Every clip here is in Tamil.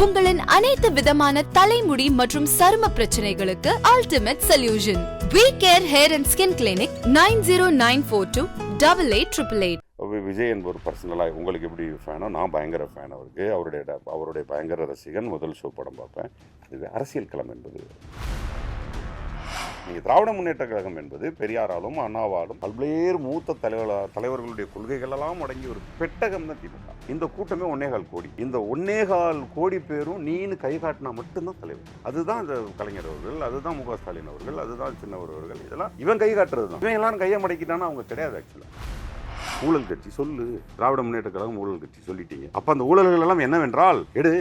உங்களின் அனைத்து விதமான தலைமுடி மற்றும் சரும பிரச்சனைகளுக்கு ultimate solution. We Care Hair and Skin Clinic 909428888. Vijay என்பவர் பர்சனலாக உங்களுக்கு எப்படி ஃபேனோ நான் பயங்கர ஃபேன் அவருக்கு. அவருடைய பயங்கர ரசிகன். முதல் ஷோ படம் பார்ப்பேன். இது அரசியல் களம் என்பது நீங்கள் திராவிட முன்னேற்ற கழகம் என்பது பெரியாராலும் அண்ணாவாலும் பல்வேறு மூத்த தலைவர்களுடைய கொள்கைகளெல்லாம் அடங்கி ஒரு பெட்டகம் தான் திமுக. இந்த கூட்டமே 1.25 கோடி. இந்த 1.25 கோடி பேரும் நீனு கை காட்டினா மட்டும்தான் தலைவர். அதுதான் இந்த கலைஞர் அவர்கள், அதுதான் மு க ஸ்டாலின் அவர்கள், அதுதான் சின்னவர் அவர்கள். இதெல்லாம் இவன் கை காட்டுறது தான். இவன் எல்லாரும் கையை மடக்கிட்டானா அவங்க கிடையாது. ஆக்சுவலாக ஊழல் கட்சி சொல்லு, திராவிட முன்னேற்ற கழகம் ஊழல் கட்சி சொல்லிட்டீங்க. அப்போ அந்த ஊழல்கள் எல்லாம் என்னவென்றால் எடு,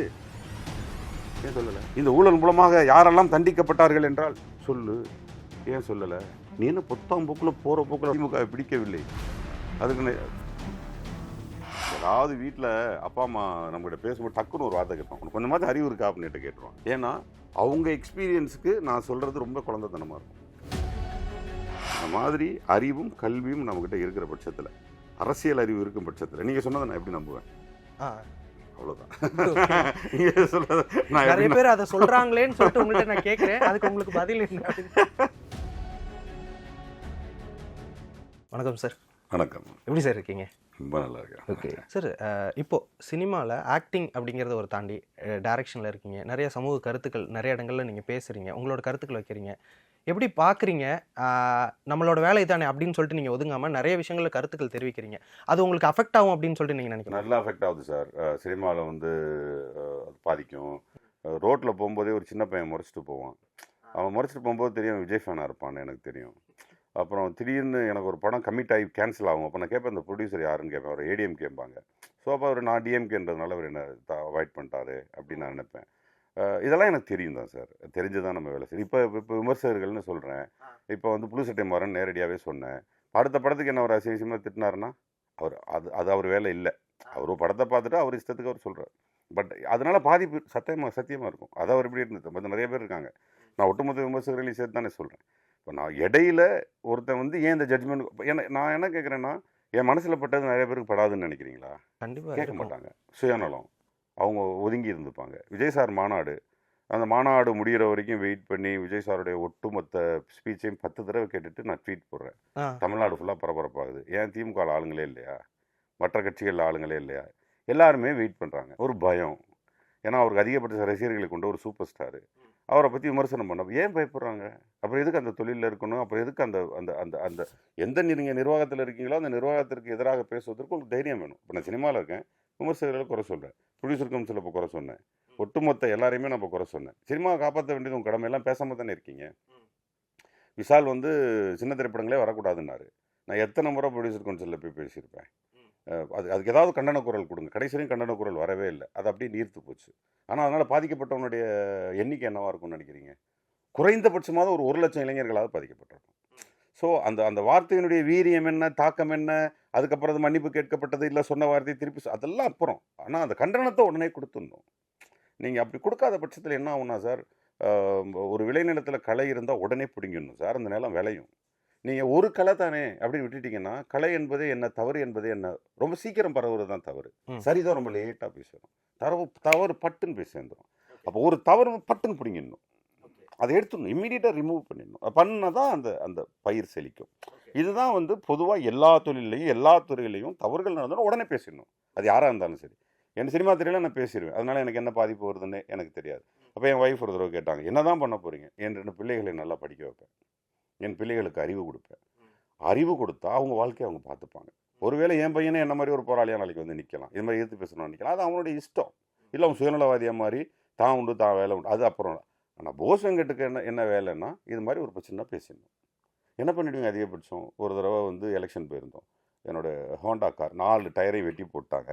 ஏன் சொல்லலை? இந்த ஊழல் மூலமாக யாரெல்லாம் தண்டிக்கப்பட்டார்கள் என்றால் சொல்லு, ஏன் சொல்லலை? நீ என்ன பொத்தாம் போக்கில் போகிற போக்கில் திமுக பிடிக்கவில்லை. அதுக்குன்னு ஏதாவது வீட்டில் அப்பா அம்மா நம்மகிட்ட பேசும்போது டக்குன்னு ஒரு வார்த்தை கேட்போம், உனக்கு கொஞ்சமாவது அறிவு இருக்கா அப்படின்னு கேட்டுருவோம். ஏன்னா அவங்க எக்ஸ்பீரியன்ஸுக்கு நான் சொல்கிறது ரொம்ப குழந்தைத்தனமாக இருக்கும். அந்த மாதிரி அறிவும் கல்வியும் நம்மக்கிட்ட இருக்கிற பட்சத்தில், அரசியல் அறிவு இருக்கும் பட்சத்தில் நீங்கள் சொன்னதை நான் எப்படி நம்புவேன்? அவ்வளோதான். நிறைய பேர் அதை சொல்றாங்களேன்னு சொல்லிட்டு உங்கள்கிட்ட நான் கேட்குறேன், அதுக்கு உங்களுக்கு பதில் என்ன? வணக்கம் சார். வணக்கம். எப்படி சார் இருக்கீங்க? ரொம்ப நல்லா இருக்கேன். ஓகே சார், இப்போது சினிமாவில் ஆக்டிங் அப்படிங்கிறத ஒரு தாண்டி டைரக்ஷனில் இருக்கீங்க. நிறைய சமூக கருத்துக்கள் நிறைய இடங்களில் நீங்கள் பேசுகிறீங்க, உங்களோட கருத்துக்கள் வைக்கிறீங்க. எப்படி பார்க்குறீங்க? நம்மளோட வேலை தானே அப்படின்னு சொல்லிட்டு நீங்கள் ஒதுங்காமல் நிறைய விஷயங்களில் கருத்துக்கள் தெரிவிக்கிறீங்க. அது உங்களுக்கு அஃபெக்ட் ஆகும் அப்படின்னு சொல்லிட்டு நீங்கள் நினைக்கிறீங்க? நல்லா அஃபெக்ட் ஆகுது சார். சினிமாவில் அது பாதிக்கும். ரோட்டில் போகும்போதே ஒரு சின்ன பையன் முறைச்சிட்டு போவான். அவன் முறைச்சிட்டு போகும்போது தெரியும் விஜய் ஃபேனாக இருப்பான்னு எனக்கு தெரியும். அப்புறம் திடீர்னு எனக்கு ஒரு படம் கமிட் ஆகி கேன்சல் ஆகும். அப்போ நான் கேட்பேன், இந்த ப்ரொடியூசர் யாருன்னு கேட்பேன். அவர் ஏடிஎம் கேட்பாங்க. ஸோ அப்போ அவர் நான் டிஎம்கேன்றதுனால அவர் என்ன அவாய்ட் பண்ணிட்டாரு அப்படின்னு நான் நினைப்பேன். இதெல்லாம் எனக்கு தெரியும் தான் சார். தெரிஞ்சு தான் நம்ம வேலை செய்யும். இப்போ விமர்சகர்கள்னு சொல்கிறேன். இப்போ புழு சட்டை மாறன் நேரடியாகவே சொன்னேன். அடுத்த படத்துக்கு என்ன அவர் அசிங்கமாக திட்டினாருன்னா அவர் அது அவர் வேலை இல்லை. அவர் படத்தை பார்த்துட்டு அவர் இஷ்டத்துக்கு அவர் சொல்கிறார். பட் அதனால் பாதிப்பு சத்தியமாக இருக்கும். அது அவர் எப்படி இருந்தது நிறைய பேர் இருக்காங்க. நான் ஒட்டுமொத்த விமர்சகர்களையும் சேர்த்து தானே சொல்கிறேன். இப்போ நான் இடையில ஒருத்தன் ஏன் இந்த ஜட்ஜ்மெண்ட் நான் என்ன கேட்குறேன்னா, என் மனசில் பட்டது நிறைய பேருக்கு படாதுன்னு நினைக்கிறீங்களா? கண்டிப்பாக கேட்க மாட்டாங்க. சுயநலம். அவங்க ஒதுங்கி இருந்துப்பாங்க. விஜய் சார் மாநாடு, அந்த மாநாடு முடிகிற வரைக்கும் வெயிட் பண்ணி விஜய் சாருடைய ஒட்டுமொத்த ஸ்பீச்சையும் 10 தடவை கேட்டுட்டு நான் ட்வீட் போடுறேன். தமிழ்நாடு ஃபுல்லாக பரபரப்பாகுது. ஏன் திமுக ஆளுங்களே இல்லையா? மற்ற கட்சிகள் ஆளுங்களே இல்லையா? எல்லாருமே வெயிட் பண்ணுறாங்க. ஒரு பயம். ஏன்னா அவருக்கு அதிகப்பட்ட ரசிகர்களை கொண்டு ஒரு சூப்பர் ஸ்டாரு. அவரை பற்றி விமர்சனம் பண்ண ஏன் பயப்படுறாங்க? அப்புறம் எதுக்கு அந்த தொழிலில் இருக்கணும்? அப்புறம் எதுக்கு அந்த அந்த அந்த அந்த எந்த நீங்கள் நிர்வாகத்தில் இருக்கீங்களோ அந்த நிர்வாகத்திற்கு எதிராக பேசுவதற்கு ஒரு தைரியம் வேணும். இப்போ நான் சினிமாவில் இருக்கேன், விமர்சகர்களை குறை சொல்கிறேன், ப்ரொடியூசர் கவுன்சில் இப்போ குறை சொன்னேன், ஒட்டுமொத்த எல்லாரையுமே நான் இப்போ குறை சொன்னேன். சினிமாவை காப்பாற்ற வேண்டியது உங்கள் கடமையெல்லாம் பேசாமல் தானே இருக்கீங்க. விஷால் சின்ன திரைப்படங்களே வரக்கூடாதுன்னாரு. நான் எத்தனை முறை ப்ரொடியூசர் கவுன்சிலில் போய் பேசியிருப்பேன். அதுக்கு ஏதாவது கண்டன குரல் கொடுங்க. கடைசியும் கண்டன குரல் வரவே இல்லை. அது அப்படியே நீர்த்து போச்சு. ஆனால் அதனால் பாதிக்கப்பட்டவனுடைய எண்ணிக்கை என்னவாக இருக்கும்னு நினைக்கிறீங்க? குறைந்தபட்சமாக ஒரு 1,00,000 இளைஞர்களாவது பாதிக்கப்பட்டிருக்கும். ஸோ அந்த வார்த்தையினுடைய வீரியம் என்ன, தாக்கம் என்ன, அதுக்கப்புறம் அது மன்னிப்பு கேட்கப்பட்டது, இல்லை சொன்ன வார்த்தையை திருப்பி அதெல்லாம் அப்புறம். ஆனால் அந்த கண்டனத்தை உடனே கொடுத்துடணும். நீங்கள் அப்படி கொடுக்காத பட்சத்தில் என்ன ஆகும்னா சார், ஒரு விளைநிலத்தில் களை இருந்தால் உடனே பிடிங்கிடணும் சார். அந்த நிலம் விளையும். நீங்கள் ஒரு கலை தானே அப்படின்னு விட்டுட்டீங்கன்னா, கலை என்பதே என்ன, தவறு என்பதே என்ன, ரொம்ப சீக்கிரம் பரவுறது தான் தவறு. சரிதான் ரொம்ப லேட்டாக பேசுகிறோம். தவறு பட்டுன்னு போய் சேர்ந்துடும். அப்போ ஒரு தவறு பட்டுன்னு பிடிங்கிடணும். அதை எடுத்துடணும், இம்மீடியட்டாக ரிமூவ் பண்ணிடணும். பண்ணால் தான் அந்த பயிர் செழிக்கும். இதுதான் பொதுவாக எல்லா தொழிலையும் எல்லா துறையிலையும் தவறுகள் நடந்தாலும் உடனே பேசிடணும். அது யாராக இருந்தாலும் சரி. என் சினிமா துறையில் நான் பேசிடுவேன். அதனால் எனக்கு என்ன பாதிப்பு வருதுன்னு எனக்கு தெரியாது. அப்போ என் ஒய்ஃப் ஒரு தடவை கேட்டாங்க, என்ன தான் பண்ண போகிறீங்க? என் 2 பிள்ளைகளை நல்லா படிக்க வைப்பேன். என் பிள்ளைகளுக்கு அறிவு கொடுப்பேன். அறிவு கொடுத்தா அவங்க வாழ்க்கையை அவங்க பார்த்துப்பாங்க. ஒருவேளை என் பையனே என்ன மாதிரி ஒரு போராளியாக நாளைக்கு நிற்கலாம், இது மாதிரி எதிர்த்து பேசணும்னு நிற்கலாம். அது அவனுடைய இஷ்டம். இல்லை அவன் சுயநலவாதியாக மாதிரி தான் உண்டு தான் வேலை உண்டு, அது அப்புறம். ஆனால் போஸ் வெங்கட்டுக்கு என்ன வேலைன்னா, இது மாதிரி ஒரு பிரச்சனை பேசிடணும். என்ன பண்ணிவிடுங்க? அதிகபட்சம் ஒரு தடவை எலெக்ஷன் போயிருந்தோம். என்னோடய ஹோண்டா கார் 4 டயரை வெட்டி போட்டாங்க.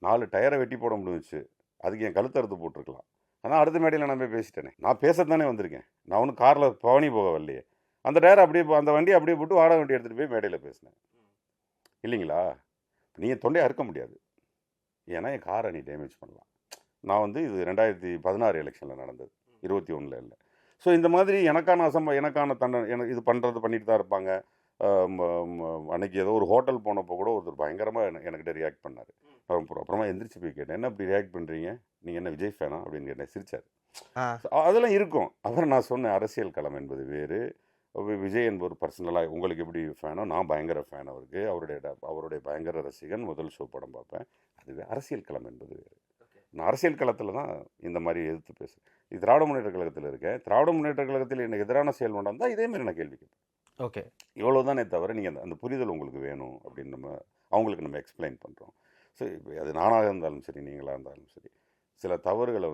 4 டயரை வெட்டி போட முடிஞ்சிச்சு. அதுக்கு என் கழுத்தறுத்து போட்டிருக்கலாம். ஆனால் அடுத்த மேடையில் நான் போய் பேசிட்டேனே. நான் பேசத்தானே வந்திருக்கேன். நான் ஒன்றும் காரில் பவனி போக வரலையே. அந்த டயரை அப்படியே, அந்த வண்டியை அப்படியே போட்டு வாடகை வண்டி எடுத்துகிட்டு போய் மேடையில் பேசினேன். இல்லைங்களா? நீங்கள் தொண்டையை அறுக்க முடியாது. ஏன்னா என் காரை நீ டேமேஜ் பண்ணலாம். நான் இது 2016 எலெக்ஷனில் நடந்தது, 21 இல்லை. ஸோ இந்த மாதிரி எனக்கான எனக்கான எனக்கு இது பண்ணிட்டு தான் இருப்பாங்க. அன்னைக்கு ஏதோ ஒரு ஹோட்டல் போனப்போ கூட ஒருத்தர் பயங்கரமாக எனக்கிட்ட ரியாக்ட் பண்ணார். அப்புறமா எந்திரிச்சு போய் கேட்டேன், என்ன இப்படி ரியாக்ட் பண்ணுறீங்க, நீங்கள் என்ன விஜய் ஃபேனா அப்படின்னு கேட்டேன். சிரிச்சார். அதெல்லாம் இருக்கும். அப்புறம் நான் சொன்னேன், அரசியல் களம் என்பது வேறு, விஜய் என்பவர் பர்சனலாக உங்களுக்கு எப்படி ஃபேனோ நான் பயங்கர ஃபேன் அவருக்கு, அவருடைய பயங்கர ரசிகன், முதல் ஷோ படம் பார்ப்பேன். அதுவே அரசியல் களம் என்பது வேறு. நான் அரசியல் களத்தில் தான் இந்த மாதிரி எதிர்த்து பேசுகிறேன். இது திராவிட முன்னேற்ற கழகத்தில் இருக்கேன். திராவிட முன்னேற்ற கழகத்தில் எனக்கு எதிரான செயல் வேண்டாம் தான் இதேமாரி நான் கேள்வி கேட்பேன். ஓகே, இவ்வளோதானே தவிர நீங்கள் அந்த புரிதல் உங்களுக்கு வேணும் அப்படின்னு அவங்களுக்கு நம்ம எக்ஸ்பிளைன் பண்ணுறோம். ஸோ இப்போ அது நானாக இருந்தாலும் சரி, நீங்களாக இருந்தாலும் சரி, சில தவறுகளை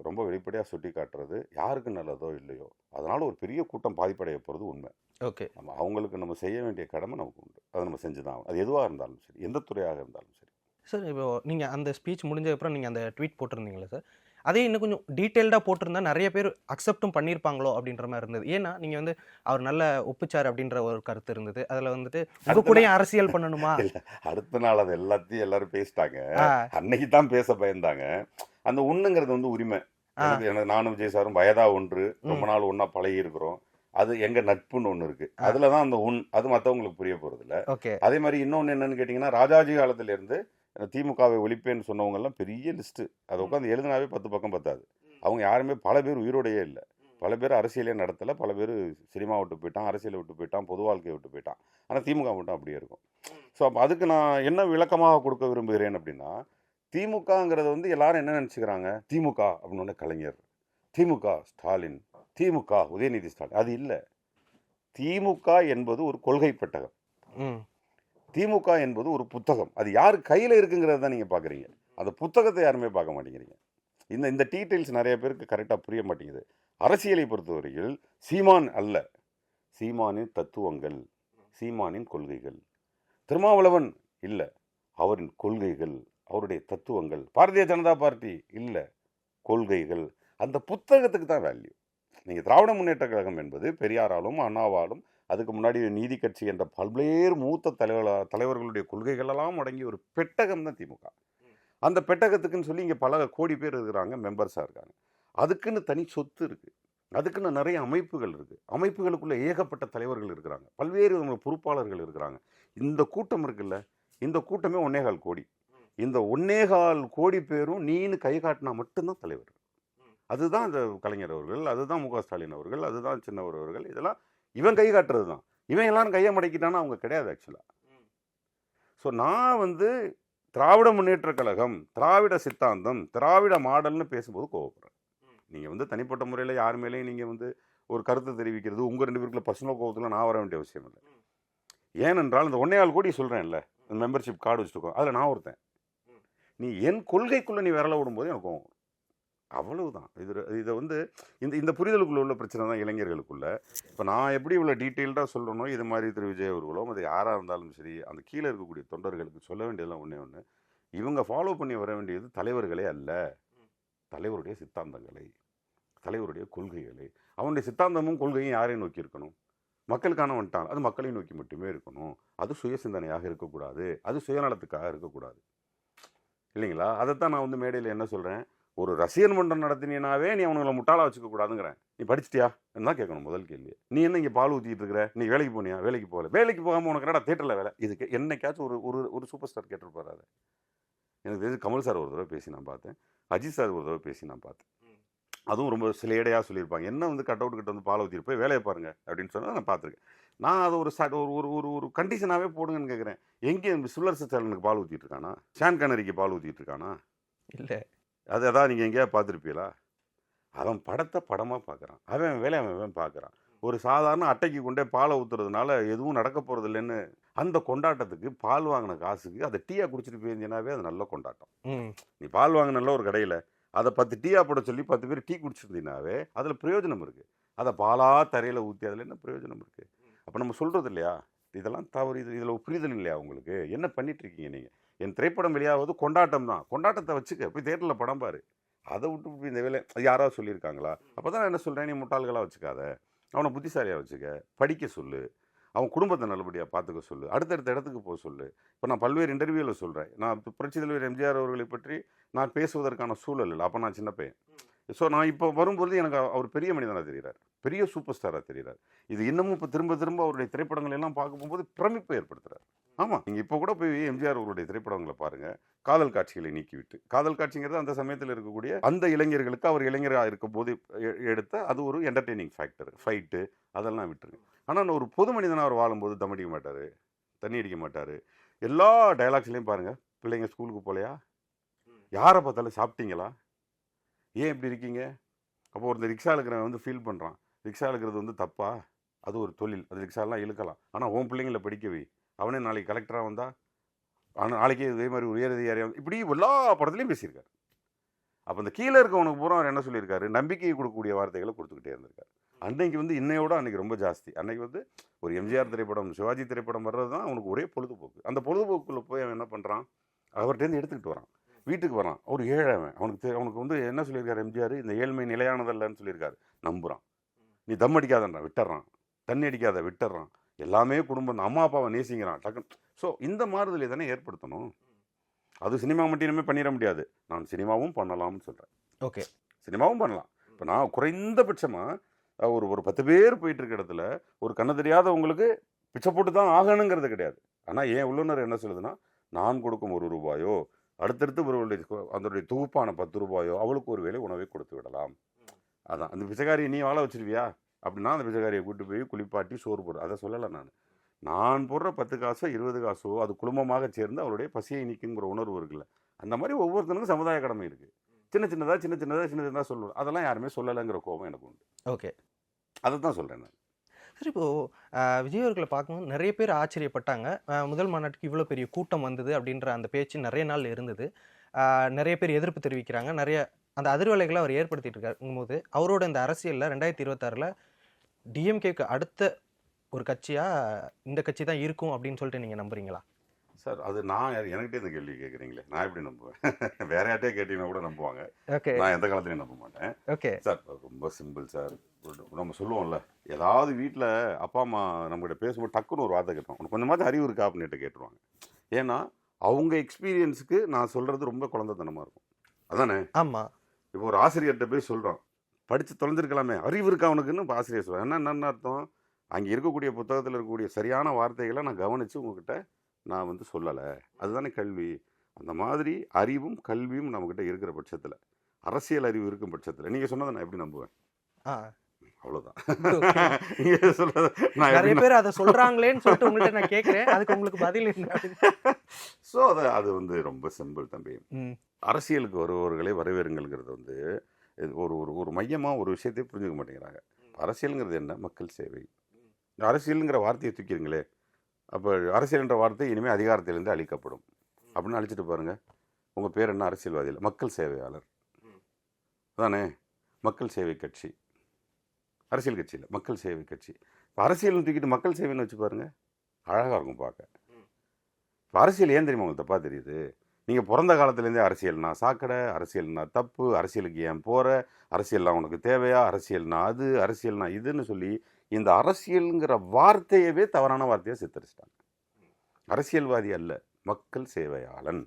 ரொம்ப வெளிப்படையாக சுட்டி காட்டுறது யாருக்கு நல்லதோ இல்லையோ அதனால் ஒரு பெரிய கூட்டம் பாதிப்படைய போகிறது உண்மை. ஓகே, அவங்களுக்கு நம்ம செய்ய வேண்டிய கடமை நமக்கு உண்டு. அதை நம்ம செஞ்சு தான் ஆகணும். அது எதுவாக இருந்தாலும் சரி, எந்த துறையாக இருந்தாலும் சரி. சார் இப்போ நீங்கள் அந்த ஸ்பீச் முடிஞ்சதுக்கப்புறம் நீங்கள் அந்த ட்வீட் போட்டிருந்தீங்களா சார்? அதே இன்னும் கொஞ்சம் டீட்டெயில்டாக போட்டிருந்தா நிறைய பேர் அக்செப்டும் பண்ணியிருப்பாங்களோ அப்படின்ற மாதிரி இருந்தது. ஏன்னா நீங்கள் அவர் நல்ல ஒப்புச்சார் அப்படின்ற ஒரு கருத்து இருந்தது. அதில் உங்கள் கூட அரசியல் பண்ணணுமா? அடுத்த நாள் அது எல்லாத்தையும் எல்லாரும் பேசிட்டாங்க. அன்னைக்கு தான் பேச பயந்தாங்க. அந்த ஒண்ணுங்கிறது உரிமை. எனக்கு நானும் விஜய் சாரும் வயதா ஒன்று, ரொம்ப நாள் ஒன்னா பழகி இருக்கிறோம். அது எங்க நட்புன்னு ஒண்ணு இருக்கு. அதுலதான் அந்த அது மத்தவங்களுக்கு புரிய போறது இல்ல. அதே மாதிரி இன்னொன்னு என்னன்னு கேட்டீங்கன்னா, ராஜாஜி காலத்துல இருந்து திமுகவை ஒழிப்பேன்னு சொன்னவங்க எல்லாம் பெரிய லிஸ்ட். அதை உட்காந்து எழுதினாவே 10 பக்கம் பத்தாது. அவங்க யாருமே, பல பேர் உயிரோடையே இல்லை. பல பேர் அரசியலே நடத்தலை. பல பேர் சினிமா விட்டு போயிட்டான், அரசியலை விட்டு போயிட்டான், பொது வாழ்க்கையை விட்டு போயிட்டான். ஆனால் திமுக மட்டும் அப்படியே இருக்கும். ஸோ அப்போ அதுக்கு நான் என்ன விளக்கமாக கொடுக்க விரும்புகிறேன் அப்படின்னா, திமுகங்கிறது எல்லாரும் என்ன நினச்சிக்கிறாங்க, திமுக அப்படின்னு கலைஞர், திமுக ஸ்டாலின், திமுக உதயநிதி ஸ்டாலின். அது இல்லை. திமுக என்பது ஒரு கொள்கை பெட்டகம். திமுக என்பது ஒரு புத்தகம். அது யார் கையில் இருக்குங்கிறத தான் நீங்கள் பார்க்குறீங்க. அந்த புத்தகத்தை யாருமே பார்க்க மாட்டேங்கிறீங்க. இந்த டீட்டெயில்ஸ் நிறைய பேருக்கு கரெக்டாக புரிய மாட்டேங்குது. அரசியலை பொறுத்தவரையில் சீமான் அல்ல, சீமானின் தத்துவங்கள், சீமானின் கொள்கைகள். திருமாவளவன் இல்லை, அவரின் கொள்கைகள், அவருடைய தத்துவங்கள். பாரதிய ஜனதா பார்ட்டி இல்லை, கொள்கைகள். அந்த புத்தகத்துக்கு தான் வேல்யூ. நீங்கள் திராவிட முன்னேற்ற கழகம் என்பது பெரியாராலும் அண்ணாவாலும் அதுக்கு முன்னாடி நீதி கட்சி என்ற பல்வேறு மூத்த தலைவர்களுடைய கொள்கைகளெல்லாம் அடங்கிய ஒரு பெட்டகம் தான் திமுக. அந்த பெட்டகத்துக்குன்னு சொல்லி இங்கே பல கோடி பேர் இருக்கிறாங்க, மெம்பர்ஸாக இருக்காங்க. அதுக்குன்னு தனி சொத்து இருக்குது, அதுக்குன்னு நிறைய அமைப்புகள் இருக்குது. அமைப்புகளுக்குள்ள ஏகப்பட்ட தலைவர்கள் இருக்கிறாங்க, பல்வேறு பொறுப்பாளர்கள் இருக்கிறாங்க. இந்த கூட்டம் இருக்குல்ல, இந்த கூட்டமே 1.25 கோடி. இந்த 1.25 கோடி பேரும் நீனு கை காட்டினா மட்டும்தான் தலைவர். அதுதான் இந்த கலைஞர் அவர்கள், அதுதான் மு க ஸ்டாலின் அவர்கள், அதுதான் சின்னவர் அவர்கள். இதெல்லாம் இவன் கை காட்டுறது தான். இவன் எல்லாரும் கையை மடக்கிட்டானா அவங்க கிடையாது ஆக்சுவலாக. ஸோ நான் திராவிட முன்னேற்ற கழகம், திராவிட சித்தாந்தம், திராவிட மாடல்னு பேசும்போது கோவப்படுறேன். நீங்கள் தனிப்பட்ட முறையில் யார் மேலேயும் நீங்கள் ஒரு கருத்து தெரிவிக்கிறது, உங்கள் 2 பேருக்குள்ள பர்சனல் கோவத்தில் நான் வர வேண்டிய அவசியம் இல்லை. ஏனென்றால் இந்த 1.25 கோடி சொல்கிறேன் இல்லை, மெம்பர்ஷிப் கார்டு வச்சுருக்கோம், அதில் நான் ஒருத்தன். நீ என் கொள்கைக்குள்ளே நீ விரல விடும்போது எனக்கு கோவம். அவ்வளவுதான். இதை இந்த புரிதலுக்குள்ள உள்ள பிரச்சனை தான் இளைஞர்களுக்குள்ள. இப்போ நான் எப்படி இவ்வளோ டீட்டெயில்டாக சொல்லணும், இது மாதிரி திரு விஜய் அவர்களோ அது யாராக இருந்தாலும் சரி, அந்த கீழே இருக்கக்கூடிய தொண்டர்களுக்கு சொல்ல வேண்டியதெல்லாம் ஒன்று, இவங்க ஃபாலோ பண்ணி வர வேண்டியது தலைவர்களே அல்ல, தலைவருடைய சித்தாந்தங்களை, தலைவருடைய கொள்கைகளை. அவனுடைய சித்தாந்தமும் கொள்கையும் யாரையும் நோக்கி இருக்கணும், மக்களுக்கான வந்துட்டான், அது மக்களையும் நோக்கி மட்டுமே இருக்கணும். அது சுய சிந்தனையாக இருக்கக்கூடாது, அது சுயநலத்துக்காக இருக்கக்கூடாது, இல்லைங்களா? அதைத்தான் நான் மேடையில் என்ன சொல்கிறேன், ஒரு ரசிகன் மன்றம் நடத்தினாவே நீ அவனுங்களை முட்டாளாக வச்சுக்க கூடாதுங்கிறேன். நீ படிச்சிட்டியா தான் கேட்கணும் முதல் கேள்வி. நீ என்ன இங்கே பால் ஊற்றிட்டு இருக்கிற, நீ வேலைக்கு போனியா, வேலைக்கு போகல, வேலைக்கு போகாமல் உனக்கு என்னடா தேட்டரில் வேலை. இதுக்கு என்னைக்காச்சும் ஒரு சூப்பர் ஸ்டார் கேட்டிருப்பாரு. அதை எனக்கு தெரிஞ்சு கமல் சார் ஒரு தடவை பேசி நான் பார்த்தேன், அஜித் சார் ஒரு தடவை பேசி நான் பார்த்தேன். அதுவும் ரொம்ப சிலையடையாக சொல்லியிருப்பாங்க, என்ன கட் அவுட் கிட்ட பால் ஊற்றிட்டு போய் வேலையை பாருங்க அப்படின்னு சொன்னால் நான் பார்த்துருக்கேன். நான் அதை ஒரு கண்டிஷனாகவே போடுங்கன்னு கேட்குறேன். எங்கே சுல்லர் சேனலுக்கு பால் ஊற்றிட்டு இருக்கானா, ஷான் கனரிக்கு பால் ஊற்றிட்டு இருக்கானா? இல்லை. அதான் நீங்கள் எங்கேயா பார்த்துருப்பீங்களா? அவன் படத்தை படமாக பார்க்குறான், அவன் வேலை அவன் பார்க்குறான். ஒரு சாதாரண அட்டைக்கு கொண்டே பாலை ஊற்றுறதுனால எதுவும் நடக்க போகிறது இல்லைன்னு அந்த கொண்டாட்டத்துக்கு பால் வாங்கின காசுக்கு அதை டீயாக குடிச்சிட்டு போயிருந்தீங்கன்னாவே அது நல்ல கொண்டாட்டம். நீ பால் வாங்கினல ஒரு கடையில் அதை 10 டீயா போட சொல்லி 10 பேர் டீ குடிச்சிருந்தீங்கன்னாவே அதில் பிரயோஜனம் இருக்குது. அதை பாலாக தரையில் ஊற்றி அதில் என்ன பிரயோஜனம் இருக்குது? அப்போ நம்ம சொல்கிறது இல்லையா, இதெல்லாம் தவறு, இதில் புரிதல் இல்லையா உங்களுக்கு? என்ன பண்ணிகிட்ருக்கீங்க நீங்கள்? என் திரைப்படம் வெளியாவது கொண்டாட்டம் தான், கொண்டாட்டத்தை வச்சுக்க, போய் தேட்டரில் படம் பாரு. அதை விட்டு இந்த வேலை யாராவது சொல்லியிருக்காங்களா? அப்போ தான் என்ன சொல்கிறேன், நீ முட்டாள்களாக வச்சுக்காத, அவனை புத்திசாலியாக வச்சுக்க, படிக்க சொல்லு, அவன் குடும்பத்தை நல்லபடியாக பார்த்துக்க சொல்லு, அடுத்தடுத்த இடத்துக்கு போக சொல்லு. இப்போ நான் பல்வேறு இன்டர்வியூவில் சொல்கிறேன், நான் புரட்சி தலைவர் எம்ஜிஆர் அவர்களை பற்றி நான் பேசுவதற்கான சூழல் இல்லை, அப்போ நான் சின்ன பையன். ஸோ நான் இப்போ வரும்போது எனக்கு அவர் பெரிய மனிதனாக தெரிகிறார், பெரிய சூப்பர் ஸ்டாராக தெரிகிறார். இது இன்னமும் இப்போ திரும்ப திரும்ப அவருடைய திரைப்படங்கள் எல்லாம் பார்க்க போகும்போது பிரமிப்பை ஏற்படுத்துகிறார். ஆமாம், நீங்கள் இப்போ கூட போய் எம்ஜிஆர் அவருடைய திரைப்படங்களை பாருங்கள், காதல் காட்சிகளை நீக்கிவிட்டு, காதல் காட்சிங்கிறது அந்த சமயத்தில் இருக்கக்கூடிய அந்த இளைஞர்களுக்கு அவர் இளைஞராக இருக்கும் போது எடுத்த அது ஒரு என்டர்டெய்னிங் ஃபேக்டர், ஃபைட்டு அதெல்லாம் விட்டுருங்க. ஆனால் ஒரு பொது மனிதனாக அவர் வாழும்போது தம் அடிக்க மாட்டார், தண்ணி அடிக்க மாட்டார். எல்லா டைலாக்ஸ்லையும் பாருங்கள், பிள்ளைங்க ஸ்கூலுக்கு போகலையா, யாரை பார்த்தாலும் சாப்பிட்டீங்களா, ஏன் இப்படி இருக்கீங்க. அப்போ ஒரு ரிக்ஷா இருக்கிறவன் வந்து ஃபீல் பண்ணுறான், ரிக்ஷா இருக்கிறது வந்து தப்பா, அது ஒரு தொழில், அது ரிக்ஷாலாம் இழுக்கலாம், ஆனால் உன் பிள்ளைங்கள படிக்கவே, அவனே நாளைக்கு கலெக்டராக வந்தால், ஆனால் நாளைக்கே இதே மாதிரி உயரதிகாரியாக, இப்படி எல்லா படத்துலையும் பேசியிருக்காரு. அப்போ இந்த கீழே இருக்கவனுக்கு பூரா அவர் என்ன சொல்லியிருக்காரு, நம்பிக்கையை கொடுக்கக்கூடிய வார்த்தைகளை கொடுத்துக்கிட்டே இருந்திருக்காரு. அன்னைக்கு வந்து இன்னையோட அன்றைக்கி ரொம்ப ஜாஸ்தி. அன்றைக்கி வந்து ஒரு எம்ஜிஆர் திரைப்படம், சிவாஜி திரைப்படம் வர்றது தான் அவனுக்கு ஒரே பொழுதுபோக்கு. அந்த பொழுதுபோக்குள்ளே போய் அவன் என்ன பண்ணுறான், அவர்கிட்டேருந்து எடுத்துக்கிட்டு வரான், வீட்டுக்கு வரான். ஒரு ஏழவன், அவனுக்கு வந்து என்ன சொல்லியிருக்காரு எம்ஜிஆர், இந்த ஏழ்மை நிலையானதல்லன்னு சொல்லியிருக்காரு. நம்புகிறான். நீ தம் அடிக்காதன்றான், விட்டுறான். தண்ணி அடிக்காத, விட்டுறான். எல்லாமே குடும்பம், அம்மா அப்பாவை நேசிக்கிறான் டக்குன்னு. ஸோ இந்த மாறுதலை தானே ஏற்படுத்தணும். அது சினிமா மட்டுமே பண்ணிட முடியாது, நான் சினிமாவும் பண்ணலாம்னு சொல்கிறேன். ஓகே, சினிமாவும் பண்ணலாம். இப்போ நான் குறைந்தபட்சமாக ஒரு 10 பேர் போயிட்டு இருக்க இடத்துல ஒரு கண்ணு தெரியாதவங்களுக்கு பிச்சை போட்டு தான் ஆகணுங்கிறது கிடையாது. ஆனால் ஏன் உள்ளுணர் என்ன சொல்லுதுன்னா, நான் கொடுக்கும் 1 ரூபாயோ, அடுத்தடுத்து அதனுடைய தொகுப்பான 10 ரூபாயோ அவளுக்கு ஒரு வேளை உணவை கொடுத்து விடலாம். அதான் அந்த பிச்சைக்காரியை நீ வாழ வச்சிருவியா அப்படின்னா, அந்த பிச்சைக்காரியை கூட்டு போய் குளிப்பாட்டி சோறு போடு, அதை சொல்லலை. நான் போடுற 10 காசோ 20 காசோ அது குடும்பமாக சேர்ந்து அவளுடைய பசியை நீக்குங்கிற உணர்வு இருக்குல்ல, அந்த மாதிரி ஒவ்வொருத்தனுக்கும் சமுதாய கடமை இருக்குது. சின்ன சின்னதாக சொல்லுவேன், அதெல்லாம் யாருமே சொல்லலைங்கிற கோபம் எனக்கு உண்டு. ஓகே, அதை தான் சொல்கிறேன் நான். சரி, இப்போது விஜய் அவர்களை பார்க்கும்போது நிறைய பேர் ஆச்சரியப்பட்டாங்க. முதல் மாநாட்டுக்கு இவ்வளோ பெரிய கூட்டம் வந்தது அப்படின்ற அந்த பேச்சு நிறைய நாள் இருந்தது. நிறைய பேர் எதிர்ப்பு தெரிவிக்கிறாங்க. நிறைய அந்த அதிர்வலைகளை அவர் ஏற்படுத்திட்டு இருக்காருங்கும்போது, அவரோட இந்த அரசியலில் 2026 டிஎம்கேக்கு அடுத்த ஒரு கட்சியாக இந்த கட்சி தான் இருக்கும் அப்படின்னு சொல்லிட்டு நீங்கள் நம்புறீங்களா? சார், அது நான் எனக்கிட்டே இந்த கேள்வி கேட்குறீங்களே, நான் எப்படி நம்புவேன்? வேற யார்ட்டே கேட்டீங்கன்னா கூட நம்புவாங்க. ஓகே, நான் எந்த காலத்துலையும் நம்ப மாட்டேன். ஓகே சார், ரொம்ப சிம்பிள் சார். நம்ம சொல்லுவோம்ல, ஏதாவது வீட்டில் அப்பா அம்மா நம்மகிட்ட பேசும்போது டக்குன்னு ஒரு வார்த்தை கேட்போம், உனக்கு கொஞ்சமாவது அறிவு இருக்கா அப்படின்ட்டு கேட்டுருவாங்க. ஏன்னா அவங்க எக்ஸ்பீரியன்ஸுக்கு நான் சொல்கிறது ரொம்ப குழந்தைத்தனமாக இருக்கும். அதானே? ஆமாம். இப்போ ஒரு ஆசிரியர்கிட்ட போய் சொல்கிறோம், படித்து தொலைஞ்சிருக்கலாமே, அறிவு இருக்கா அவனுக்குன்னு இப்போ ஆசிரியர் சொல்கிறேன். என்ன அர்த்தம், அங்கே இருக்கக்கூடிய புத்தகத்தில் இருக்கக்கூடிய சரியான வார்த்தைகளை நான் கவனித்து உங்ககிட்ட நான் வந்து சொல்லலை, அதுதானே கல்வி. அந்த மாதிரி அறிவும் கல்வியும் நம்மக்கிட்ட இருக்கிற பட்சத்தில், அரசியல் அறிவு இருக்கும் பட்சத்தில் நீங்கள் சொன்னதை நான் எப்படி நம்புவேன்? அவ்வளோதான். நீங்கள் சொல்கிறது நிறைய பேர் அதை சொல்கிறாங்களேன்னு சொல்லிட்டு உங்கள்கிட்ட நான் கேட்குறேன், அதுக்கு உங்களுக்கு பதில் என்ன? ஸோ அது வந்து ரொம்ப சிம்பிள் தம்பி. அரசியலுக்கு வருபவர்களை வரவேறுங்கிறது வந்து ஒரு ஒரு மையமாக ஒரு விஷயத்தையும் புரிஞ்சுக்க மாட்டேங்கிறாங்க. அரசியலுங்கிறது என்ன? மக்கள் சேவை. அரசியலுங்கிற வார்த்தையை தூக்கிடுங்களே, அப்போ அரசியல் என்ற வார்த்தை இனிமேல் அதிகாரத்திலேருந்து அழிக்கப்படும் அப்படின்னு அழிச்சிட்டு பாருங்கள். உங்கள் பேர் என்ன? அரசியல்வாதி இல்லை, மக்கள் சேவையாளர் தானே. மக்கள் சேவை கட்சி, அரசியல் கட்சி இல்லை, மக்கள் சேவை கட்சி. இப்போ அரசியல்னு தூக்கிட்டு மக்கள் சேவைன்னு வச்சு பாருங்கள், அழகாக இருக்கும் பார்க்க. இப்போ அரசியல் ஏன் தெரியுமா உங்களுக்கு தப்பாக தெரியுது? நீங்கள் பிறந்த காலத்துலேருந்தே அரசியல்னா சாக்கடை, அரசியல்னா தப்பு, அரசியலுக்கு ஏன் போகிற, அரசியல்லாம் உனக்கு தேவையா, அரசியல்னா அது, அரசியல்னா இதுன்னு சொல்லி இந்த அரசியலுங்கிற வார்த்தையவே தவறான வார்த்தையாக சித்தரிச்சிட்டாங்க. அரசியல்வாதி அல்ல, மக்கள் சேவையாளன்.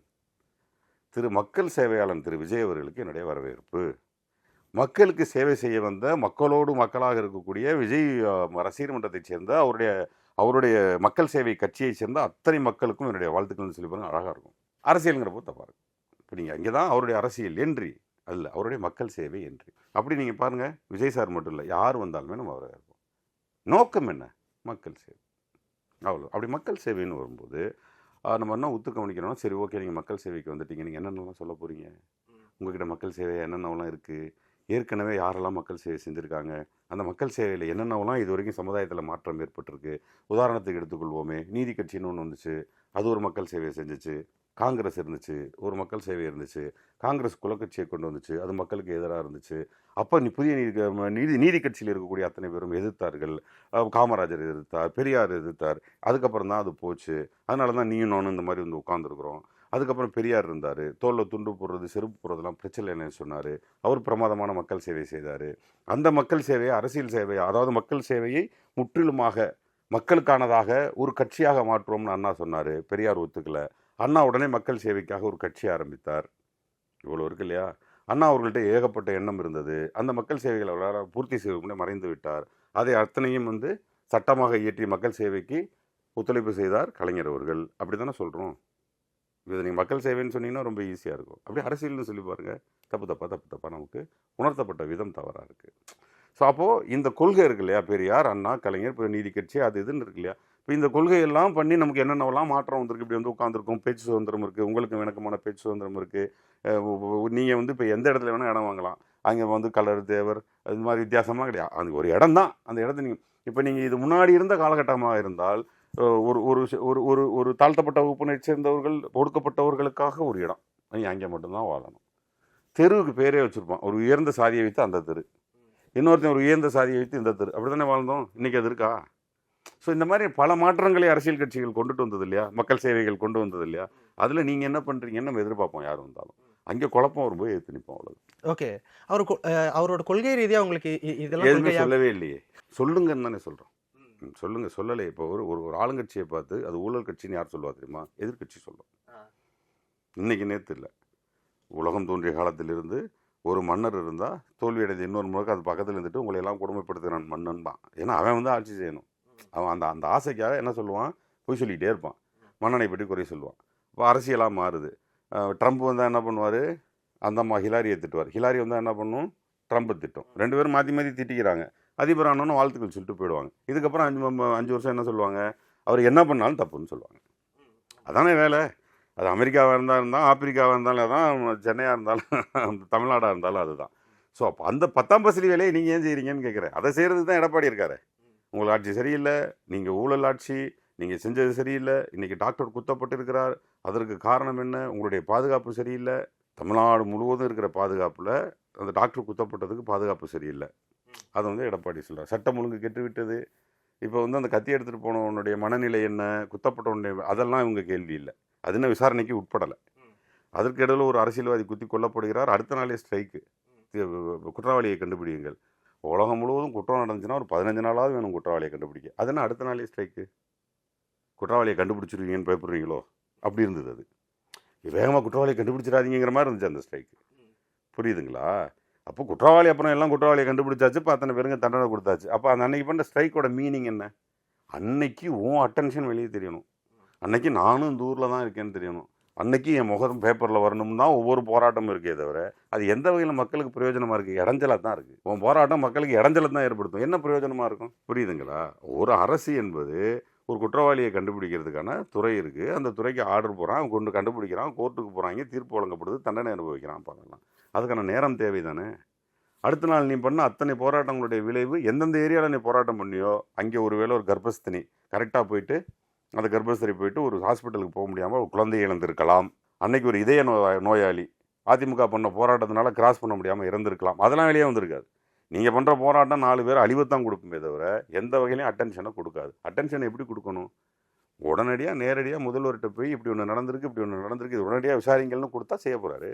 மக்கள் சேவையாளன் திரு விஜய் அவர்களுக்கு என்னுடைய வரவேற்பு. மக்களுக்கு சேவை செய்ய வந்த, மக்களோடு மக்களாக இருக்கக்கூடிய விஜய் ரசிகர் மன்றத்தைச் சேர்ந்த அவருடைய மக்கள் சேவை கட்சியை சேர்ந்த அத்தனை மக்களுக்கும் என்னுடைய வாழ்த்துக்கள்னு சொல்லி பாருங்க, அழகாக இருக்கும். அரசியலுங்கிற போது தப்பாக இருக்கும். இப்போ நீங்கள் அங்கே தான் அவருடைய அரசியல் என்றி அல்ல, அவருடைய மக்கள் சேவை என்றி. அப்படி நீங்கள் பாருங்கள், விஜய் சார் மட்டும் இல்லை, யார் வந்தாலுமே நம்ம அவரை இருப்போம். நோக்கம் என்ன? மக்கள் சேவை, அவ்வளோ. அப்படி மக்கள் சேவைன்னு வரும்போது நம்ம என்ன ஒத்து கவனிக்கணும்னா, சரி ஓகே, நீங்கள் மக்கள் சேவைக்கு வந்துட்டீங்க, நீங்கள் என்னென்னலாம் சொல்ல போகிறீங்க, உங்கள்கிட்ட மக்கள் சேவை என்னென்னலாம் இருக்குது, ஏற்கனவே யாரெல்லாம் மக்கள் சேவை செஞ்சுருக்காங்க, அந்த மக்கள் சேவையில் என்னென்னலாம் இது வரைக்கும் சமுதாயத்தில் மாற்றம் ஏற்பட்டிருக்கு. உதாரணத்துக்கு எடுத்துக்கொள்வோமே, நீதி கட்சின்னு ஒன்று வந்துச்சு, அது ஒரு மக்கள் சேவையை செஞ்சிச்சு. காங்கிரஸ் இருந்துச்சு, ஒரு மக்கள் சேவை இருந்துச்சு. காங்கிரஸ் குலக்கட்சியை கொண்டு வந்துச்சு, அது மக்களுக்கு எதிராக இருந்துச்சு. அப்போ புதிய நீதி கட்சியில் இருக்கக்கூடிய அத்தனை பேரும் எதிர்த்தார்கள். காமராஜர் எதிர்த்தார், பெரியார் எதிர்த்தார். அதுக்கப்புறம் தான் அது போச்சு. அதனால தான் நீயும் நானும் இந்த மாதிரி வந்து உட்காந்துருக்குறோம். அதுக்கப்புறம் பெரியார் இருந்தார், தோளில் துண்டு போடுறது செருப்பு போடுறதுலாம் பிரச்சனை இல்லைன்னு சொன்னார். அவர் பிரமாதமான மக்கள் சேவை செய்தார். அந்த மக்கள் சேவையை அரசியல் சேவை, அதாவது மக்கள் சேவையை முற்றிலுமாக மக்களுக்கானதாக ஒரு கட்சியாக மாற்றுவோம்னு அண்ணா சொன்னார். பெரியார் ஒத்துக்கலை. அண்ணா உடனே மக்கள் சேவைக்காக ஒரு கட்சி ஆரம்பித்தார். இவ்வளோ இருக்கு இல்லையா? அண்ணா அவர்கள்ட்ட ஏகப்பட்ட எண்ணம் இருந்தது. அந்த மக்கள் சேவைகளை அவரால் பூர்த்தி செய்ய மறைந்து விட்டார். அதை அத்தனையும் வந்து சட்டமாக இயற்றி மக்கள் சேவைக்கு ஒத்துழைப்பு செய்தார் கலைஞர் அவர்கள். அப்படி தானே சொல்கிறோம். இதை நீங்கள் மக்கள் சேவைன்னு சொன்னீங்கன்னா ரொம்ப ஈஸியாக இருக்கும். அப்படியே அரசியல்னு சொல்லி பாருங்கள், தப்பு நமக்கு உணர்த்தப்பட்ட விதம் தவறாக இருக்குது. ஸோ அப்போது இந்த கொள்கை இருக்கு இல்லையா, பெரியார், அண்ணா, கலைஞர், இப்போ நீதி கட்சி, அது இதுன்னு இருக்கு இல்லையா, இப்போ இந்த கொள்கையெல்லாம் பண்ணி நமக்கு என்னென்னலாம் மாற்றம் வந்திருக்கு. இப்படி வந்து உட்காந்துருக்கோம், பேச்சு சுதந்திரம் இருக்குது, உங்களுக்கு எனக்குமான பேச்சு சுதந்திரம் இருக்குது. நீங்கள் வந்து இப்போ எந்த இடத்துல வேணால் இடம் வாங்கலாம். அங்கே வந்து கலர் தேவர் அது மாதிரி வித்தியாசமாக கிடையாது. அது ஒரு இடம் தான். அந்த இடத்த நீங்கள் இப்போ நீங்கள் இது முன்னாடி இருந்த காலகட்டமாக இருந்தால் ஒரு ஒரு ஒரு ஒரு ஒரு தாழ்த்தப்பட்ட வகுப்பினை சேர்ந்தவர்கள், ஒடுக்கப்பட்டவர்களுக்காக ஒரு இடம், நீங்கள் அங்கே மட்டும்தான் வாழணும். தெருவுக்கு பேரே வச்சுருப்பான், ஒரு உயர்ந்த சாதியை வைத்து அந்த தெரு, இன்னொருத்தன் ஒரு உயர்ந்த சாதியை வைத்து இந்த தெரு, அப்படி தானே வாழ்ந்தோம். இன்றைக்கி அது இருக்கா? ஸோ இந்த மாதிரி பல மாற்றங்களை அரசியல் கட்சிகள் கொண்டுட்டு வந்தது இல்லையா, மக்கள் சேவைகள் கொண்டு வந்தது இல்லையா, அதில் நீங்கள் என்ன பண்ணுறீங்கன்னு நம்ம எதிர்பார்ப்போம். யார் வந்தாலும் அங்கே குழப்பம் வரும்போது எடுத்து நிற்போம், அவ்வளோ. ஓகே, அவரோட கொள்கை ரீதியாக உங்களுக்கு இதெல்லாம் எதுவுமே சொல்லவே இல்லையே. சொல்லுங்கன்னு தானே சொல்கிறோம். சொல்லுங்கள், சொல்லலை. இப்போ ஒரு ஒரு ஆளுங்கட்சியை பார்த்து அது ஊழல் கட்சின்னு யார் சொல்லுவா தெரியுமா? எதிர்கட்சி சொல்லும். இன்னைக்கு நேற்று இல்லை, உலகம் தோன்றிய காலத்திலிருந்து ஒரு மன்னர் இருந்தால் தோல்வியடைந்த இன்னொரு முறைக்கு அது பக்கத்தில் இருந்துட்டு உங்களை எல்லாம் கொடுமைப்படுத்துகிறான் மன்னன்பான். ஏன்னா அவன் வந்து ஆட்சி செய்யணும். அவன் அந்த அந்த ஆசைக்காக என்ன சொல்லுவான், போய் சொல்லிகிட்டே இருப்பான், மன்னனை பற்றி குறை சொல்லுவான். இப்போ அரசியலாக மாறுது. ட்ரம்ப் வந்தால் என்ன பண்ணுவார், அந்த அம்மா ஹிலாரியை திட்டுவார். ஹிலாரி வந்தால் என்ன பண்ணும், ட்ரம்ப்பை திட்டும். ரெண்டு பேரும் மாற்றி மாற்றி திட்டிக்கிறாங்க. அதிபர் ஆனோன்னு வாழ்த்துக்கள் சொல்லிட்டு போயிடுவாங்க. இதுக்கப்புறம் 5 வருஷம் என்ன சொல்லுவாங்க, அவர் என்ன பண்ணாலும் தப்புன்னு சொல்லுவாங்க. அதானே வேலை. அது அமெரிக்காவாக இருந்தால் ஆப்பிரிக்காவாக இருந்தாலும் அதான், சென்னையாக இருந்தாலும் தமிழ்நாடாக இருந்தாலும் அதுதான். ஸோ அப்போ அந்த 10ஆம் பசலி வேலையை நீங்கள் ஏன் செய்கிறீங்கன்னு கேட்குறேன். அதை செய்கிறது தான் எடப்பாடி இருக்காரு. உங்கள் ஆட்சி சரியில்லை, நீங்கள் ஊழல் ஆட்சி, நீங்கள் செஞ்சது சரியில்லை, இன்றைக்கி டாக்டர் குத்தப்பட்டு இருக்கிறார். அதற்கு காரணம் என்ன, உங்களுடைய பாதுகாப்பு சரியில்லை. தமிழ்நாடு முழுவதும் இருக்கிற பாதுகாப்பில் அந்த டாக்டர் குத்தப்பட்டதுக்கு பாதுகாப்பு சரியில்லை. அதை வந்து எடப்பாடி சொல்கிறார். சட்டம் ஒழுங்கு கெட்டு விட்டது. இப்போ வந்து அந்த கத்தி எடுத்துகிட்டு போனவனுடைய மனநிலை என்ன, குத்தப்பட்டவனுடைய, அதெல்லாம் இவங்க கேள்வி இல்லை. அது என்ன விசாரணைக்கு உட்படலை. அதற்கு இடையில ஒரு அரசியல்வாதி குத்தி கொல்லப்படுகிறார். அடுத்த நாளே ஸ்ட்ரைக்கு, குற்றவாளியை கண்டுபிடியுங்கள். உலகம் முழுவதும் குற்றம் நடந்துச்சுன்னா ஒரு 15 நாளாவது வேணும் குற்றவாளியை கண்டுபிடிக்க. அது என்ன அடுத்த நாளே ஸ்ட்ரைக்கு? குற்றவாளியை கண்டுபிடிச்சிருவீங்கன்னு பயப்படுறீங்களோ? அப்படி இருந்தது. அது வேகமாக குற்றவாளியை கண்டுபிடிச்சிடாதீங்கிற மாதிரி இருந்துச்சு அந்த ஸ்ட்ரைக்கு. புரியுதுங்களா? அப்போ குற்றவாளி அப்புறம் எல்லாம் குற்றவாளியை கண்டுபிடிச்சாச்சு, இப்போ அத்தனை பேருங்க தண்டனை கொடுத்தாச்சு. அப்போ அந்த அன்னைக்கு பண்ண ஸ்ட்ரைக்கோட மீனிங் என்ன? அன்னைக்கு உன் அட்டென்ஷன் வெளியே தெரியணும், அன்னைக்கு நானும் இந்த ஊரில் தான் இருக்கேன்னு தெரியணும், அன்னைக்கு என் முகம் பேப்பரில் வரணும் தான் ஒவ்வொரு போராட்டமும் இருக்கே தவிர அது எந்த வகையில் மக்களுக்கு பிரயோஜனமாக இருக்குது? இடைஞ்சலாக தான் இருக்குது. உன் போராட்டம் மக்களுக்கு இடைஞ்சலை தான் ஏற்படுத்தும். என்ன பிரயோஜனமாக இருக்கும்? புரியுதுங்களா? ஒரு அரசு என்பது ஒரு குற்றவாளியை கண்டுபிடிக்கிறதுக்கான துறை இருக்குது. அந்த துறைக்கு ஆர்டர் போகிறான், அவன் கொண்டு கண்டுபிடிக்கிறான், கோர்ட்டுக்கு போகிறாங்க, தீர்ப்பு வழங்கப்படுது, தண்டனை அனுபவிக்கிறான். பண்ணலாம். அதுக்கான நேரம் தேவை தானே. அடுத்த நாள் நீ பண்ண அத்தனை போராட்டங்களுடைய விளைவு, எந்தெந்த ஏரியாவில் நீ போராட்டம் பண்ணியோ அங்கே ஒரு வேளை ஒரு கர்ப்பஸ்தினி கரெக்டாக போயிட்டு அந்த கர்ப்பஸ்திரி போயிட்டு ஒரு ஹாஸ்பிட்டலுக்கு போக முடியாமல் ஒரு குழந்தை இழந்திருக்கலாம். அன்னைக்கு ஒரு இதய நோயாளி அதிமுக பண்ண போராட்டத்தினால கிராஸ் பண்ண முடியாமல் இறந்துருக்கலாம். அதெல்லாம் வெளியே வந்திருக்காது. நீங்கள் பண்ணுற போராட்டம் 4 பேர் அழிவைத்தான் கொடுக்குமே தவிர எந்த வகையிலையும் அட்டென்ஷனை கொடுக்காது. அட்டென்ஷனை எப்படி கொடுக்கணும்? உடனடியாக நேரடியாக முதல்வர்கிட்ட போய் இப்படி ஒன்று நடந்திருக்கு, இப்படி ஒன்று நடந்திருக்கு, இது உடனடியாக விசாரிங்கள்னு கொடுத்தா செய்ய போகிறாரு.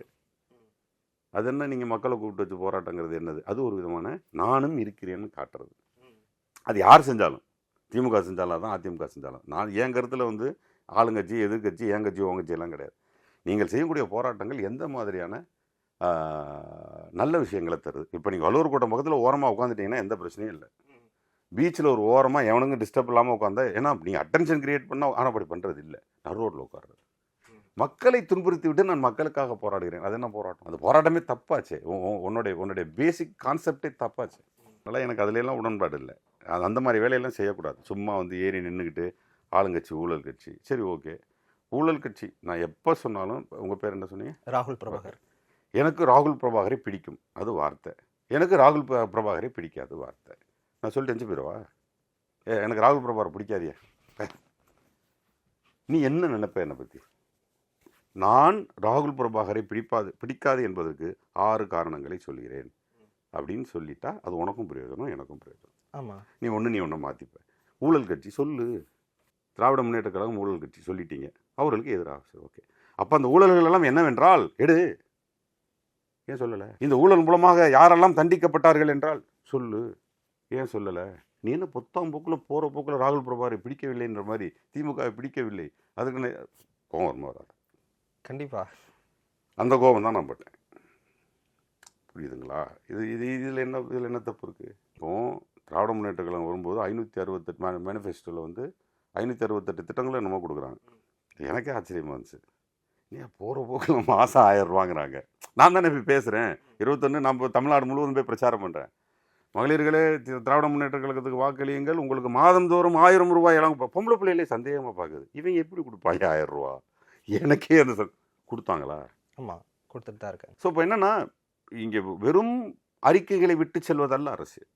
அது என்ன நீங்கள் மக்களை கூப்பிட்டு வச்சு போராட்டங்கிறது என்னது? அது ஒரு விதமான நானும் இருக்கிறேன்னு காட்டுறது. அது யார் செஞ்சாலும், திமுக செஞ்சாலும் தான், அதிமுக செஞ்சாலும், நான் என் கருத்தில் வந்து ஆளுங்கட்சி எதிர்கட்சி என் கட்சி உங்கட்சி எல்லாம் கிடையாது. நீங்கள் செய்யக்கூடிய போராட்டங்கள் எந்த மாதிரியான நல்ல விஷயங்களை தருது. இப்போ நீங்கள் வள்ளுவர் கூட்டம் பக்கத்தில் ஓரமாக உட்காந்துட்டிங்கன்னா எந்த பிரச்சனையும் இல்லை. பீச்சில் ஒரு ஓரமாக எவனுங்க டிஸ்டர்ப் இல்லாமல் உட்காந்தா, ஏன்னா நீங்கள் அட்டென்ஷன் கிரியேட் பண்ணால், ஆனால் அப்படி பண்ணுறது இல்லை. நடு ரோட்டில் உட்கார்றது. மக்களை துன்புறுத்தி விட்டு நான் மக்களுக்காக போராடுகிறேன், அது என்ன போராட்டம்? அந்த போராட்டமே தப்பாச்சு. உன்னுடைய பேசிக் கான்செப்டே தப்பாச்சு. அதனால் எனக்கு அதுலெல்லாம் உடன்பாடு இல்லை. அது அந்த மாதிரி வேலையெல்லாம் செய்யக்கூடாது. சும்மா வந்து ஏறி நின்றுக்கிட்டு ஆளுங்கட்சி ஊழல் கட்சி, சரி ஓகே ஊழல் கட்சி. நான் எப்போ சொன்னாலும், உங்கள் பேர் என்ன சொன்னீங்க? ராகுல் பிரபாகர். எனக்கு ராகுல் பிரபாகரை பிடிக்கும், அது வார்த்தை. எனக்கு ராகுல் பிரபாகரை பிடிக்காது, வார்த்தை. நான் சொல்லிட்டு எஞ்சு போயிடுவா? எனக்கு ராகுல் பிரபாகர் பிடிக்காதியா? நீ என்ன நினைப்ப என்னை பற்றி? நான் ராகுல் பிரபாகரை பிடிக்காது என்பதற்கு 6 காரணங்களை சொல்கிறேன் அப்படின்னு சொல்லிட்டா அது உனக்கும் பிரயோஜனம், எனக்கும் பிரயோஜனம். ஆமாம். நீ ஒன்றை மாற்றிப்ப. ஊழல் கட்சி சொல்லு, திராவிட முன்னேற்ற கழகம் ஊழல் கட்சி சொல்லிட்டீங்க, அவர்களுக்கு எதிராக. சரி ஓகே, அப்போ அந்த ஊழல்கள் எல்லாம் என்னவென்றால் எடு. ஏன் சொல்லலை? இந்த ஊழல் மூலமாக யாரெல்லாம் தண்டிக்கப்பட்டார்கள் என்றால் சொல்லு. ஏன் சொல்லலை? நீ என்ன பொத்தாம் போக்கில் போகிற போக்கில் ராகுல் பிரபாகரை பிடிக்கவில்லைன்ற மாதிரி, திமுகவை பிடிக்கவில்லை, அதுக்கு கோவம் வராது. கண்டிப்பாக. அந்த கோபம் தான் நான் பட்டேன். புரியுதுங்களா? இதில் என்ன தப்பு இருக்குது? இப்போ திராவிட முன்னேற்ற கழகம் வரும்போது 568 மேனிஃபெஸ்டோவில் வந்து 568 திட்டங்களை என்னமோ கொடுக்குறாங்க. எனக்கே ஆச்சரியமாக இருந்துச்சு. ஏன் போகிற போக்கில் மாதம் 1000 ரூபாங்கிறாங்க. நான் தானே போய் பேசுகிறேன். 21 நம்ம தமிழ்நாடு முழுவதும் போய் பிரச்சாரம் பண்ணுறேன். மகளிர்களே திராவிட முன்னேற்ற கழகத்துக்கு வாக்களியுங்கள், உங்களுக்கு மாதந்தோறும் 1000 ரூபாய் எல்லாம் பொம்பளை பிள்ளைகளே சந்தேகமாக பார்க்குது. இவங்க எப்படி கொடுப்பாங்க 1000 ரூபா? எனக்கே அந்த கொடுத்தாங்களா? ஆமாம், கொடுத்துட்டு தான் இருக்காங்க. ஸோ இப்போ என்னென்னா, இங்கே வெறும் அறிக்கைகளை விட்டு செல்வதல்ல அரசியல்.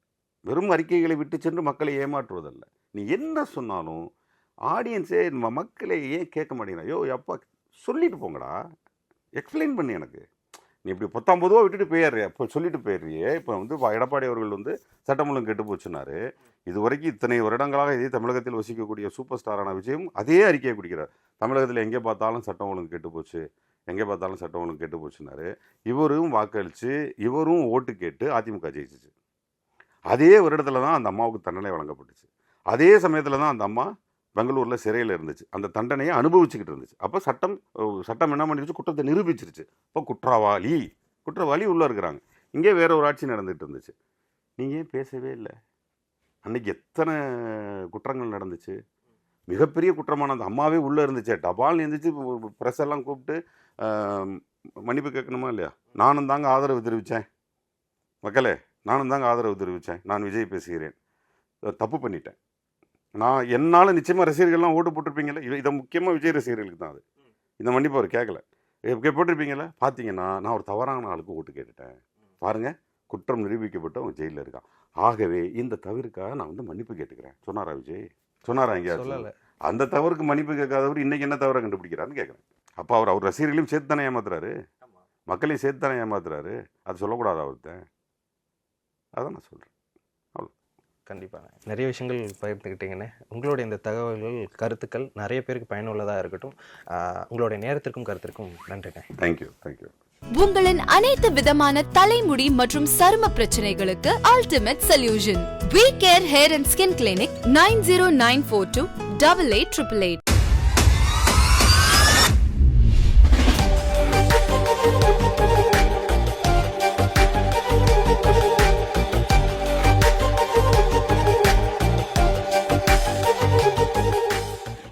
வெறும் அறிக்கைகளை விட்டு சென்று மக்களை ஏமாற்றுவதல்ல. நீ என்ன சொன்னாலும் ஆடியன்ஸே மக்களை ஏன் கேட்க மாட்டேங்கிறா? யோ எப்பா சொல்லிட்டு போங்கடா, எக்ஸ்பிளைன் பண்ணி எனக்கு. நீ இப்படி 19 ரூபா விட்டுட்டு போயிடுறிய, இப்போ சொல்லிட்டு போயிடுறியே. இப்போ வந்து எடப்பாடி அவர்கள் வந்து சட்டம் ஒழுங்கு கெட்டு போச்சுன்னாரு. இது வரைக்கும் இத்தனை வருடங்களாக இதே தமிழகத்தில் வசிக்கக்கூடிய சூப்பர் ஸ்டாரான விஜயும் அதே அறிக்கையை குடிக்கிறார். தமிழகத்தில் எங்கே பார்த்தாலும் சட்டம் ஒழுங்கு கெட்டு போச்சு, எங்கே பார்த்தாலும் சட்டம் ஒழுங்கு கெட்டு போச்சுன்னாரு. இவரும் வாக்களித்து இவரும் ஓட்டு கேட்டு அதிமுக ஜெயிச்சிச்சு. அதே வருடத்தில் தான் அந்த அம்மாவுக்கு தண்டனை வழங்கப்பட்டுச்சு. அதே சமயத்தில் தான் அந்த அம்மா பெங்களூரில் சிறையில் இருந்துச்சு. அந்த தண்டனையை அனுபவிச்சுக்கிட்டு இருந்துச்சு. அப்போ சட்டம் என்ன பண்ணிடுச்சு? குற்றத்தை நிரூபிச்சிருச்சு. இப்போ குற்றவாளி உள்ளே இருக்கிறாங்க. இங்கே வேற ஒரு ஆட்சி நடந்துகிட்டு இருந்துச்சு. நீங்கள் ஏன் பேசவே இல்லை? அன்னைக்கு எத்தனை குற்றங்கள் நடந்துச்சு? மிகப்பெரிய குற்றமான அந்த அம்மாவே உள்ளே இருந்துச்சு. டபால் இருந்துச்சு. ப்ரெஸ் எல்லாம் கூப்பிட்டு மன்னிப்பு கேட்கணுமா இல்லையா? நானும் தாங்க ஆதரவு தெரிவித்தேன், மக்களே நானும் தாங்க ஆதரவு தெரிவித்தேன், நான் விஜய் பேசுகிறேன், தப்பு பண்ணிட்டேன். நான் என்னால் நிச்சயமாக ரசிகர்கள்லாம் ஓட்டு போட்டிருப்பீங்களே. இதை முக்கியமாக விஜய் ரசிகர்களுக்கு தான் அது. இந்த மன்னிப்பு அவர் கேட்கல. போட்டிருப்பீங்களே. பார்த்தீங்கன்னா நான் ஒரு தவறான ஆளுக்கு ஓட்டு கேட்டுட்டேன், பாருங்கள் குற்றம் நிரூபிக்கப்பட்டு அவன் ஜெயிலில் இருக்கான். ஆகவே இந்த தவறுக்காக நான் வந்து மன்னிப்பு கேட்டுக்கிறேன் சொன்னாரா விஜய்? சொன்னாரா? எங்கேயாவது அந்த தவறுக்கு மன்னிப்பு கேட்காதவர் இன்னைக்கு என்ன தவறை கண்டுபிடிக்கிறான்னு கேட்குறேன். அப்போ அவர் ரசிகர்களையும் சேர்த்து தானே ஏமாத்துறாரு, மக்களையும் சேர்த்து தானே ஏமாத்துறாரு. அது சொல்லக்கூடாது அவர்கிட்ட. அதான் நான் சொல்கிறேன். கண்டிப்பாக நிறைய விஷயங்கள் பகிர்ந்துக்கிட்டீங்கன்னு. உங்களுடைய இந்த தகவல்கள், கருத்துக்கள் நிறைய பேருக்கு பயனுள்ளதாக இருக்கட்டும். உங்களுடைய நேரத்திற்கும் கருத்திற்கும் நன்றிங்க. தேங்க்யூ. உங்களின் அனைத்து விதமான தலைமுடி மற்றும் சரும பிரச்சனைகளுக்கு ultimate solution. We Care Hair and Skin Clinic 90942 8888.